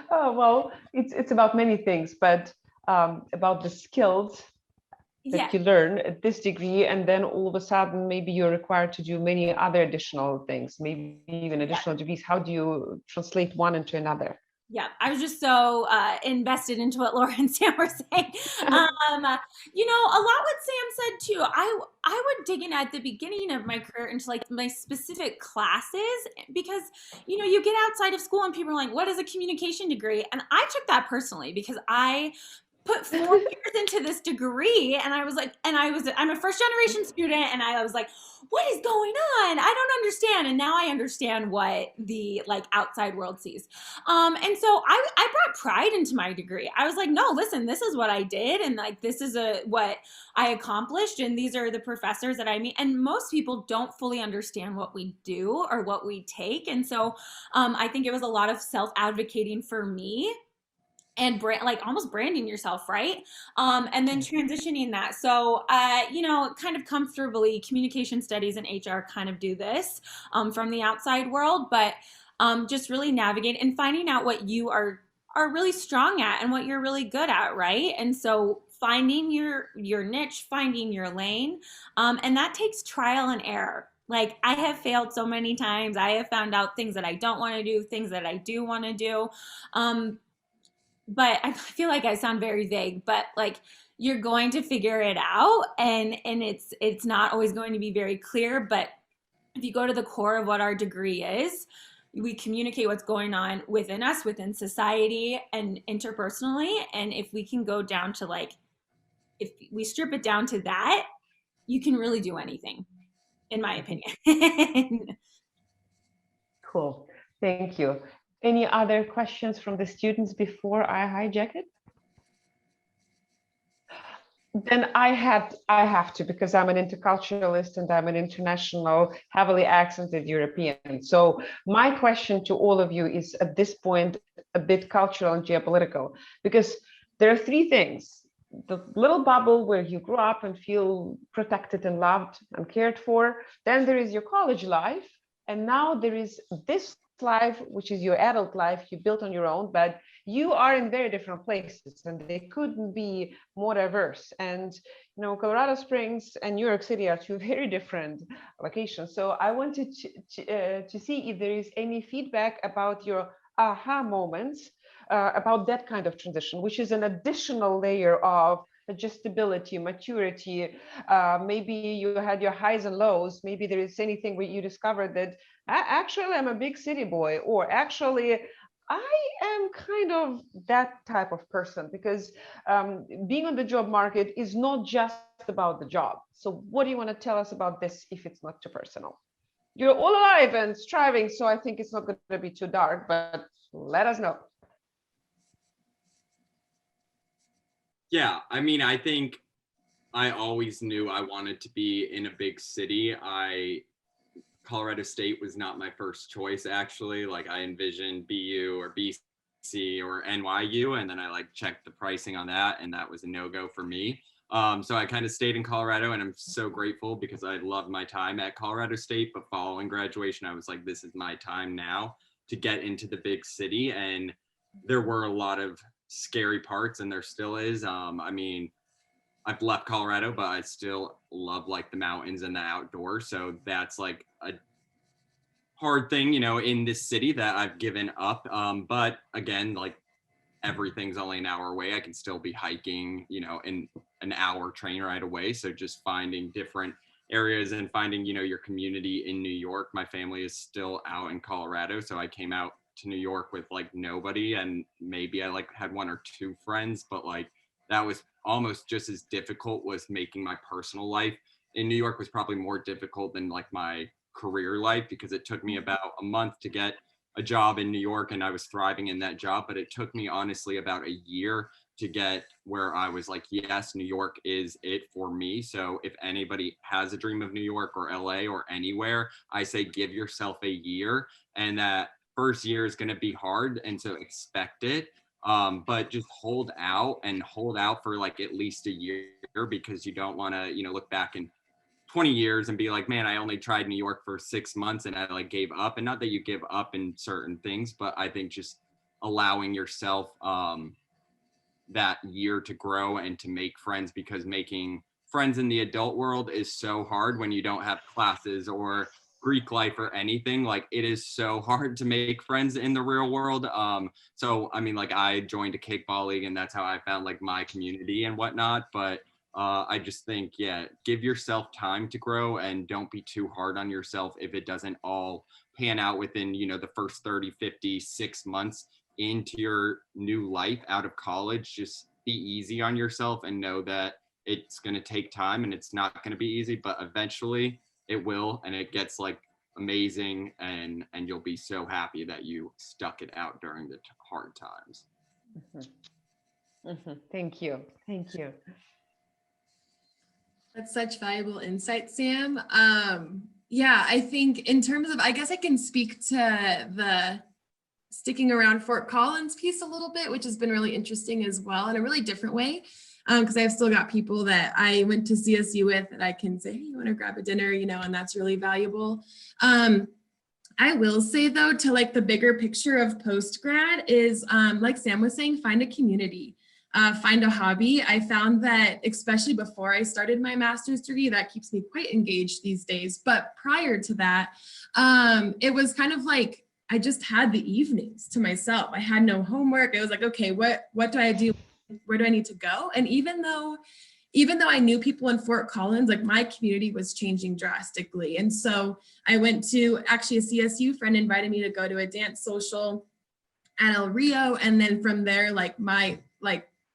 Oh, well, it's about many things, but about the skills that you learn at this degree, and then all of a sudden maybe you're required to do many other additional things, maybe even additional degrees. How do you translate one into another? Yeah, I was just so invested into what Laura and Sam were saying. A lot what Sam said too. I would dig in at the beginning of my career into my specific classes, because you get outside of school and people are like, what is a communication degree? And I took that personally because I put 4 years into this degree, and I'm a first generation student, and I was like, what is going on? I don't understand. And now I understand what the outside world sees. And so I brought pride into my degree. I was like, no, listen, this is what I did, and this is what I accomplished, and these are the professors that I meet. And most people don't fully understand what we do or what we take. And so I think it was a lot of self-advocating for me, and almost branding yourself, right? And then transitioning that. So, kind of comfortably, communication studies and HR kind of do this from the outside world, but just really navigate and finding out what you are really strong at and what you're really good at, right? And so finding your niche, finding your lane, and that takes trial and error. I have failed so many times. I have found out things that I don't want to do, things that I do want to do. But I feel like I sound very vague, but you're going to figure it out, and it's not always going to be very clear. But if you go to the core of what our degree is, we communicate what's going on within us, within society, and interpersonally. And if we can go down to if we strip it down to that, you can really do anything, in my opinion. Cool. Thank you. Any other questions from the students before I hijack it? Then I have to, because I'm an interculturalist and I'm an international, heavily accented European. So my question to all of you is at this point a bit cultural and geopolitical, because there are three things: the little bubble where you grew up and feel protected and loved and cared for. Then there is your college life, and now there is this life, which is your adult life you built on your own, but you are in very different places and they couldn't be more diverse. And Colorado Springs and New York City are two very different locations. So I wanted to see if there is any feedback about your aha moments about that kind of transition, which is an additional layer of adjustability, maturity. Maybe you had your highs and lows. Maybe there is anything where you discovered that actually I'm a big city boy, or actually I am kind of that type of person, because being on the job market is not just about the job. So what do you want to tell us about this if it's not too personal? You're all alive and striving, so I think it's not going to be too dark, but let us know. Yeah, I mean, I think I always knew I wanted to be in a big city. Colorado State was not my first choice, actually. Like, I envisioned BU or BC or NYU, and then I checked the pricing on that, and that was a no-go for me. So I kind of stayed in Colorado, and I'm so grateful because I loved my time at Colorado State. But following graduation, I was like, this is my time now to get into the big city. And there were a lot of scary parts, and there still is. I mean, I've left Colorado, but I still love the mountains and the outdoors. So that's a hard thing, in this city that I've given up. But again, everything's only an hour away. I can still be hiking, in an hour train ride away. So just finding different areas and finding, your community in New York. My family is still out in Colorado. So I came out to New York with nobody, and maybe I had one or two friends, but that was almost just as difficult. Was making my personal life in New York was probably more difficult than my career life, because it took me about a month to get a job in New York, and I was thriving in that job. But it took me honestly about a year to get where I was yes, New York is it for me. So if anybody has a dream of New York or LA or anywhere, I say give yourself a year, and that first year is going to be hard, and so expect it. But just hold out for at least a year, because you don't want to, look back in 20 years and be like, man, I only tried New York for 6 months and I gave up. And not that you give up in certain things, but I think just allowing yourself that year to grow and to make friends, because making friends in the adult world is so hard when you don't have classes or Greek life or anything. It is so hard to make friends in the real world. So I mean, I joined a kickball league, and that's how I found my community and whatnot. But I just think, yeah, give yourself time to grow, and don't be too hard on yourself if it doesn't all pan out within, the first 30, 50, 6 months into your new life out of college. Just be easy on yourself and know that it's going to take time and it's not going to be easy, but eventually it will, and it gets amazing, and you'll be so happy that you stuck it out during the hard times. Mm-hmm. Mm-hmm. Thank you. That's such valuable insight, Sam. Yeah, I think in terms of, I guess I can speak to the sticking around Fort Collins piece a little bit, which has been really interesting as well, in a really different way. Because I've still got people that I went to CSU with that I can say, hey, you want to grab a dinner, and that's really valuable. I will say though, to the bigger picture of post-grad is, like Sam was saying, find a community, find a hobby. I found that, especially before I started my master's degree, that keeps me quite engaged these days. But prior to that, it was kind of I just had the evenings to myself. I had no homework. It was okay, what do I do? Where do I need to go? And even though I knew people in Fort Collins, my community was changing drastically. And so I went to, actually a CSU friend invited me to go to a dance social at El Rio. And then from there, my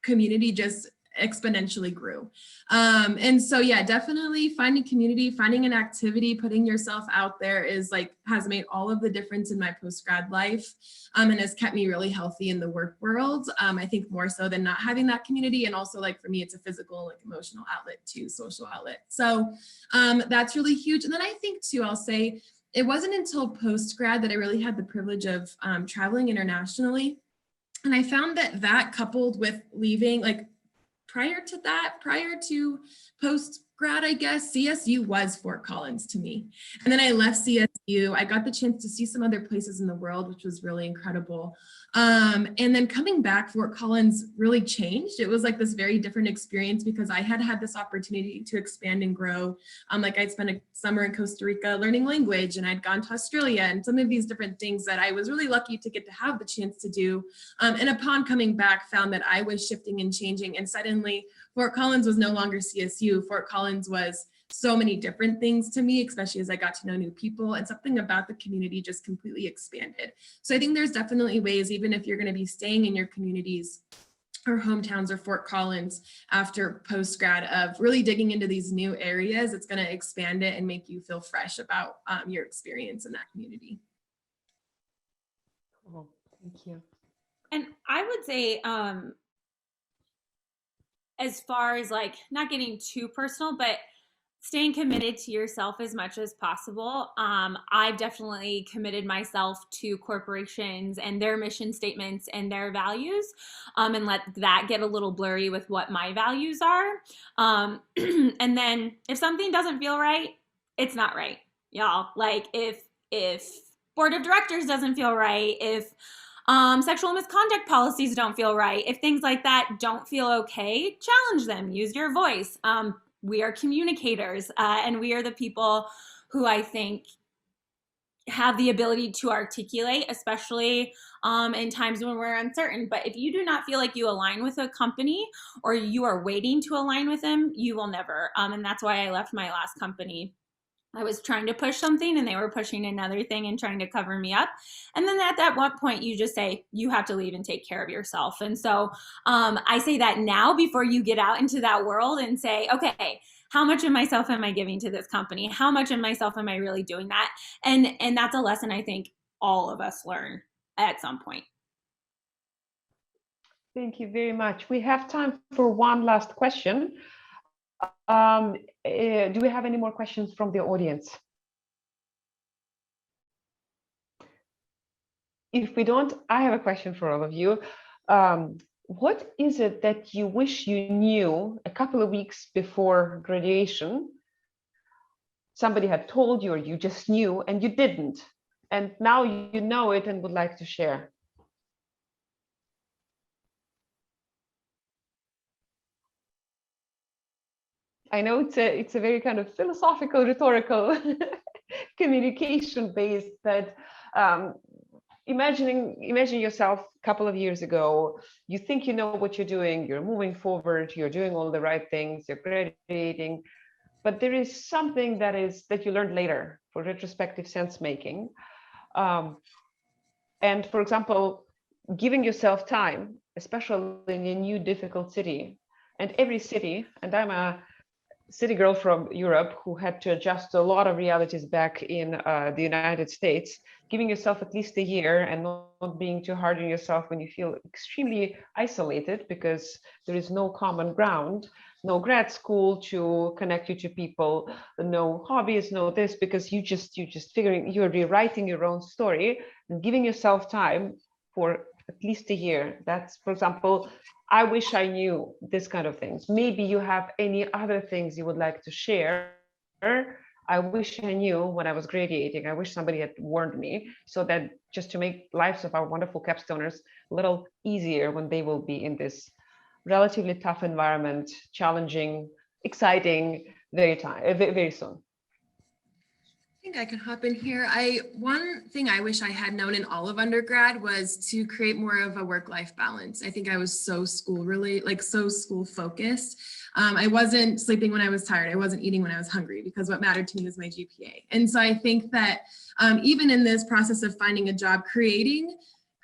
community just exponentially grew. And so, yeah, definitely finding community, finding an activity, putting yourself out there has made all of the difference in my post-grad life, and has kept me really healthy in the work world. I think more so than not having that community. And also, like, for me, it's a physical, like, emotional outlet too, social outlet. So that's really huge. And then I think too, I'll say, it wasn't until post-grad that I really had the privilege of traveling internationally. And I found that coupled with leaving, like, prior to post-grad, I guess, CSU was Fort Collins to me. And then I left CSU. I got the chance to see some other places in the world, which was really incredible. And then coming back, Fort Collins really changed. It was like this very different experience because I had this opportunity to expand and grow. Like, I'd spent a summer in Costa Rica learning language, and I'd gone to Australia, and some of these different things that I was really lucky to get to have the chance to do. And upon coming back, found that I was shifting and changing, and suddenly Fort Collins was no longer CSU. Fort Collins was so many different things to me, especially as I got to know new people, and something about the community just completely expanded. So I think there's definitely ways, even if you're going to be staying in your communities or hometowns or Fort Collins after post-grad, of really digging into these new areas, it's going to expand it and make you feel fresh about your experience in that community. Cool. Thank you. And I would say, as far as, like, not getting too personal, but staying committed to yourself as much as possible. I've definitely committed myself to corporations and their mission statements and their values, and let that get a little blurry with what my values are. And then if something doesn't feel right, it's not right, y'all. Like, if board of directors doesn't feel right, if sexual misconduct policies don't feel right, if things like that don't feel okay, challenge them, use your voice. We are communicators, and we are the people who I think have the ability to articulate, especially in times when we're uncertain. But if you do not feel like you align with a company, or you are waiting to align with them, you will never. And that's why I left my last company. I was trying to push something and they were pushing another thing and trying to cover me up. And then at that one point, you just say, you have to leave and take care of yourself. And so I say that now before you get out into that world and say, okay, how much of myself am I giving to this company? How much of myself am I really doing that? And that's a lesson I think all of us learn at some point. Thank you very much. We have time for one last question. Do we have any more questions from the audience? If we don't, I have a question for all of you. What is it that you wish you knew a couple of weeks before graduation? Somebody had told you, or you just knew and you didn't, and now you know it and would like to share. I know it's a very kind of philosophical, rhetorical communication based, but imagine yourself a couple of years ago. You think you know what you're doing, you're moving forward, you're doing all the right things, you're graduating, but there is something that you learned later for retrospective sense making. And for example, giving yourself time, especially in a new difficult city, and every city, and I'm a city girl from Europe who had to adjust to a lot of realities back in the United States, giving yourself at least a year and not being too hard on yourself when you feel extremely isolated because there is no common ground, no grad school to connect you to people, no hobbies, no this, because you're just figuring, you're rewriting your own story and giving yourself time for at least a year. That's, for example, I wish I knew this kind of things. Maybe you have any other things you would like to share. I wish I knew when I was graduating. I wish somebody had warned me, so that just to make lives of our wonderful capstoners a little easier when they will be in this relatively tough environment, challenging, exciting, very soon. I think I can hop in here. One thing I wish I had known in all of undergrad was to create more of a work-life balance. I think I was so school focused. I wasn't sleeping when I was tired. I wasn't eating when I was hungry, because what mattered to me was my GPA. And so I think that even in this process of finding a job, creating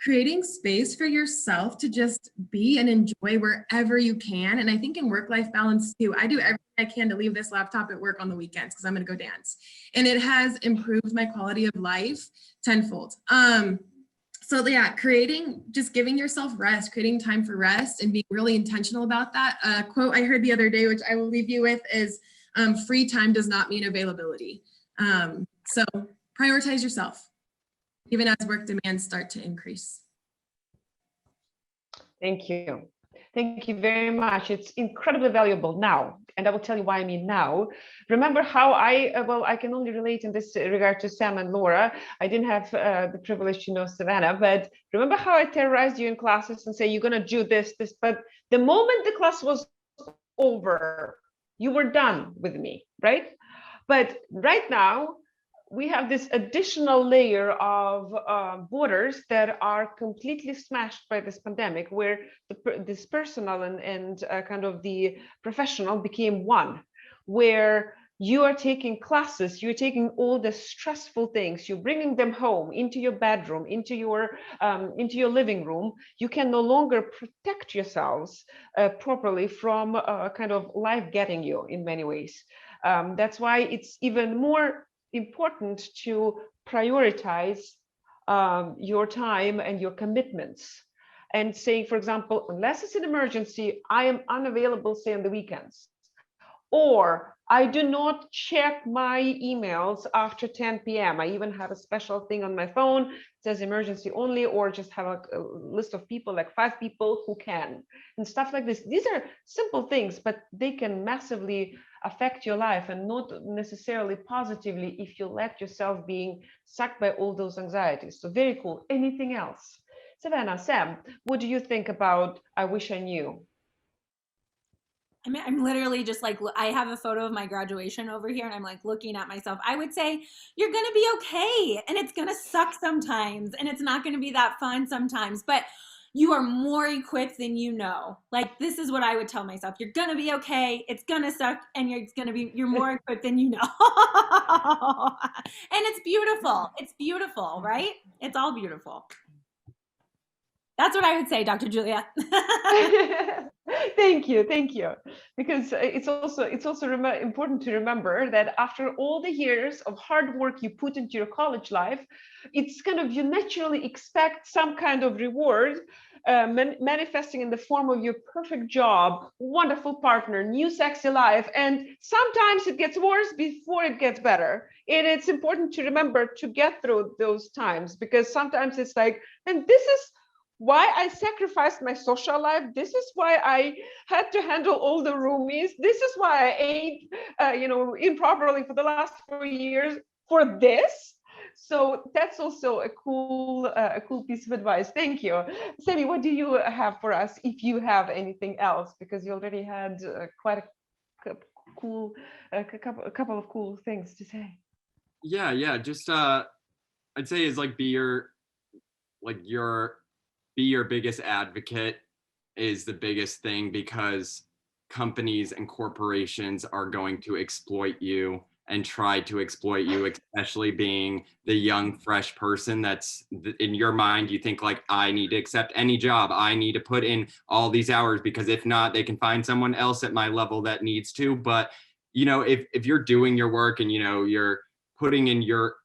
creating space for yourself to just be and enjoy wherever you can. And I think in work-life balance too, I do everything I can to leave this laptop at work on the weekends because I'm going to go dance. And it has improved my quality of life tenfold. So yeah, just giving yourself rest, creating time for rest and being really intentional about that. A quote I heard the other day, which I will leave you with, is free time does not mean availability. So prioritize yourself, even as work demands start to increase. Thank you. Thank you very much. It's incredibly valuable now. And I will tell you why I mean now. Remember how I can only relate in this regard to Sam and Laura. I didn't have the privilege to know Savannah, but remember how I terrorized you in classes and say, you're going to do this, but the moment the class was over, you were done with me, right? But right now, we have this additional layer of borders that are completely smashed by this pandemic, where this personal and kind of the professional became one, where you are taking classes, you're taking all the stressful things, you're bringing them home into your bedroom, into your living room. You can no longer protect yourselves properly from kind of life getting you in many ways. That's why it's even more important to prioritize your time and your commitments, and say, for example, unless it's an emergency, I am unavailable, say on the weekends, or I do not check my emails after 10 p.m. I even have a special thing on my phone that says emergency only, or just have a list of people, like 5 people who can, and stuff like this. These are simple things, but they can massively affect your life, and not necessarily positively if you let yourself being sucked by all those anxieties. So very cool. Anything else? Savannah, Sam, what do you think about I wish I knew? I mean, I'm literally just like, I have a photo of my graduation over here and I'm like looking at myself. I would say you're going to be okay, and it's going to suck sometimes, and it's not going to be that fun sometimes, but you are more equipped than you know. Like, this is what I would tell myself. You're going to be okay. It's going to suck, and you're more equipped than you know. And it's beautiful. It's beautiful, right? It's all beautiful. That's what I would say, Dr. Julia. Thank you, because it's also important to remember that after all the years of hard work you put into your college life, it's kind of, you naturally expect some kind of reward manifesting in the form of your perfect job, wonderful partner, new sexy life, and sometimes it gets worse before it gets better. And it's important to remember to get through those times, because sometimes it's like, and this is why I sacrificed my social life. This is why I had to handle all the roomies. This is why I ate, improperly for the last 4 years for this. So that's also a cool piece of advice. Thank you. Sammy, what do you have for us, if you have anything else? Because you already had quite a couple of cool things to say. Yeah. Just I'd say is like be your biggest advocate is the biggest thing, because companies and corporations are going to exploit you and try to exploit you, especially being the young, fresh person that's in your mind. You think like, I need to accept any job. I need to put in all these hours, because if not, they can find someone else at my level that needs to. But, if you're doing your work and, you're putting in your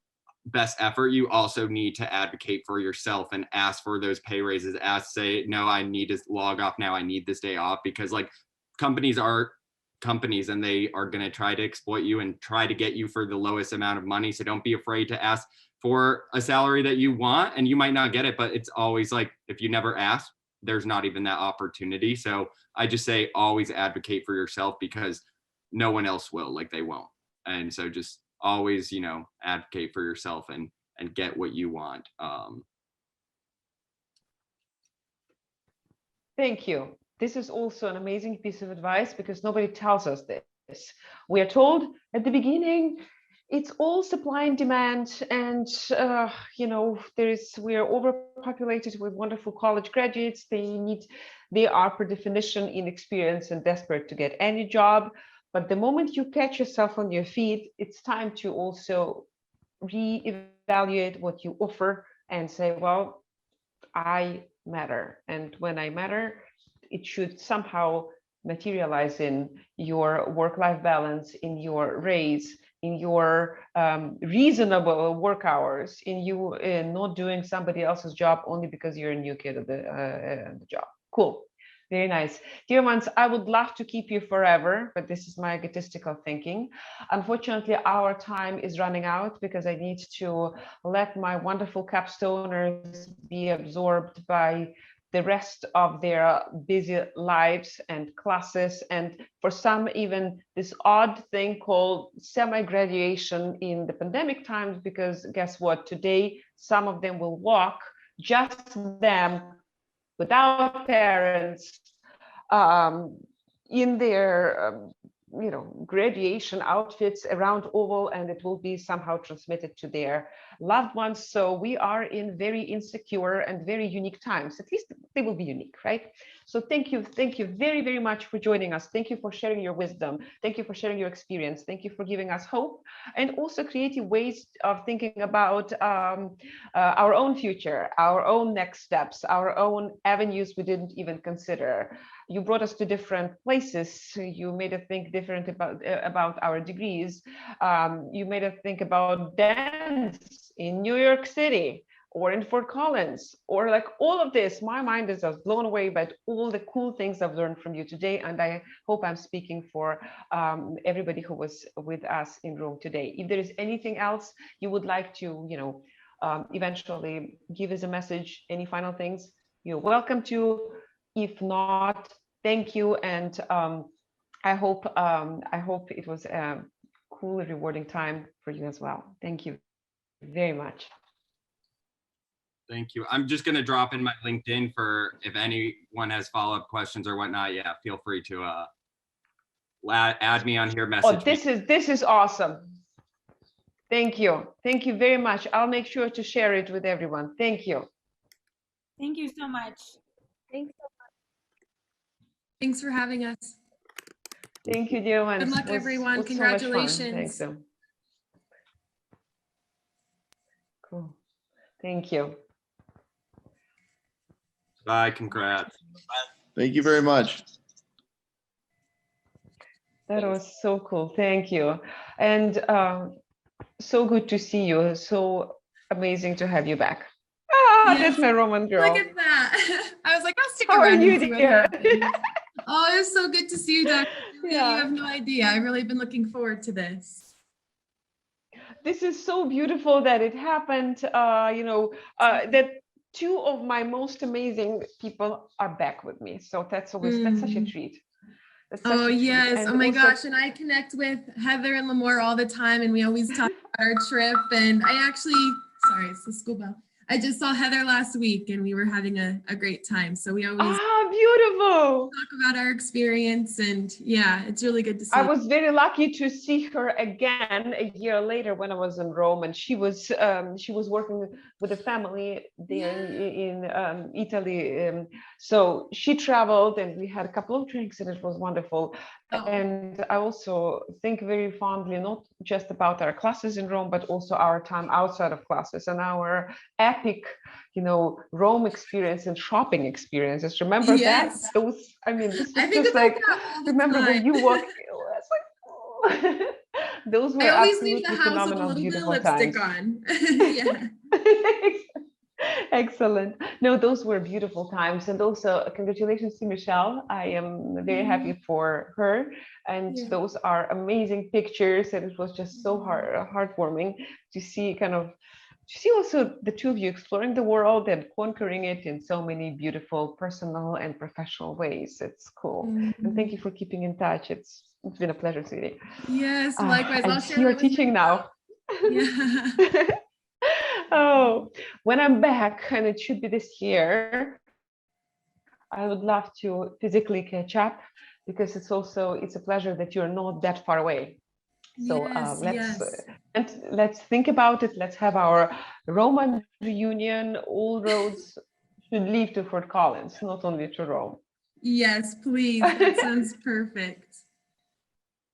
best effort, you also need to advocate for yourself and ask for those pay raises. Say, no, I need to log off now. I need this day off, because like companies are companies, and they are going to try to exploit you and try to get you for the lowest amount of money. So don't be afraid to ask for a salary that you want, and you might not get it, but it's always like, if you never ask, there's not even that opportunity. So I just say, always advocate for yourself, because no one else will, like they won't. And so just always, advocate for yourself and get what you want. Thank you. This is also an amazing piece of advice, because nobody tells us this. We are told at the beginning, it's all supply and demand, and we are overpopulated with wonderful college graduates. They are per definition inexperienced and desperate to get any job. But the moment you catch yourself on your feet, it's time to also reevaluate what you offer and say, well, I matter. And when I matter, it should somehow materialize in your work-life balance, in your raise, in your reasonable work hours, in you not doing somebody else's job only because you're a new kid at the job. Cool. Very nice. Dear ones, I would love to keep you forever, but this is my egotistical thinking. Unfortunately, our time is running out because I need to let my wonderful capstoners be absorbed by the rest of their busy lives and classes, and for some even this odd thing called semi-graduation in the pandemic times, because guess what, today some of them will walk, just them, without parents, in their graduation outfits around oval, and it will be somehow transmitted to their loved ones. So we are in very insecure and very unique times. At least they will be unique, right? So thank you very, very much for joining us. Thank you for sharing your wisdom. Thank you for sharing your experience. Thank you for giving us hope, and also creative ways of thinking about our own future, our own next steps, our own avenues we didn't even consider. You brought us to different places. You made us think different about our degrees. You made us think about dance in New York City or in Fort Collins, or like all of this. My mind is just blown away by all the cool things I've learned from you today. And I hope I'm speaking for everybody who was with us in Rome today. If there is anything else you would like to, eventually give as a message, any final things, you're welcome to. If not, thank you, and I hope it was a cool, rewarding time for you as well. Thank you very much. Thank you. I'm just going to drop in my LinkedIn for if anyone has follow-up questions or whatnot. Yeah, feel free to add me on here. Message. Oh, this is awesome. Thank you very much. I'll make sure to share it with everyone. Thank you. Thank you so much. Thanks. Thanks for having us. Thank you, dear ones. Good luck, everyone. Congratulations. So thanks. Cool. Thank you. Bye. Congrats. Thank you very much. That was so cool. Thank you. And so good to see you. So amazing to have you back. Yes. That's my Roman girl. Look at that. I was like, I'll stick How around. are you, and see what dear? happens. Oh, it was so good to see you, Dr. Yeah. You have no idea. I've really been looking forward to this. This is so beautiful that it happened. That two of my most amazing people are back with me. So that's always that's such a treat. Oh, yes. Oh my gosh. And I connect with Heather and Lamore all the time, and we always talk about our trip. And I actually, sorry, it's the school bell. I just saw Heather last week and we were having a great time. So we always beautiful. talk about our experience, and yeah, it's really good to see. I was very lucky to see her again a year later when I was in Rome, and she was working with a family there in Italy. So she traveled and we had a couple of drinks and it was wonderful. Oh. And I also think very fondly, not just about our classes in Rome, but also our time outside of classes and our epic, Rome experience and shopping experiences. Remember that? Those, I mean, this was just like, remember when you walk, it's like, oh. Those were I always absolutely leave the house with a little bit of lipstick times. On. Yeah. Excellent. No, those were beautiful times. And also congratulations to Michelle. I am very happy for her. And those are amazing pictures. And it was just so heartwarming to see also the two of you exploring the world and conquering it in so many beautiful personal and professional ways. It's cool. And thank you for keeping in touch. It's been a pleasure, sweetie. Yes, likewise. I'll share you're teaching now. Yeah. Oh, when I'm back, and it should be this year, I would love to physically catch up, because it's a pleasure that you're not that far away. So let's think about it. Let's have our Roman reunion. All roads should lead to Fort Collins, not only to Rome. Yes, please. That sounds perfect.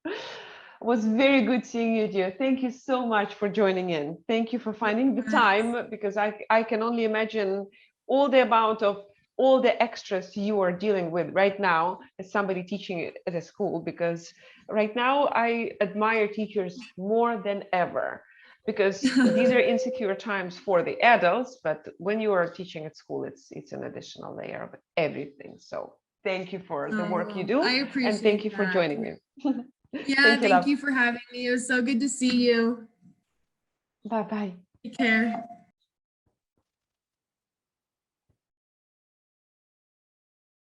It was very good seeing you, dear. Thank you so much for joining in. Thank you for finding the time, because I can only imagine all the amount of all the extras you are dealing with right now as somebody teaching at a school, because right now I admire teachers more than ever, because these are insecure times for the adults, but when you are teaching at school, it's an additional layer of everything. So thank you for the work you do, I appreciate and thank you for that. joining me. Yeah, thank love. you for having me. It was so good to see you. Bye-bye. Take care.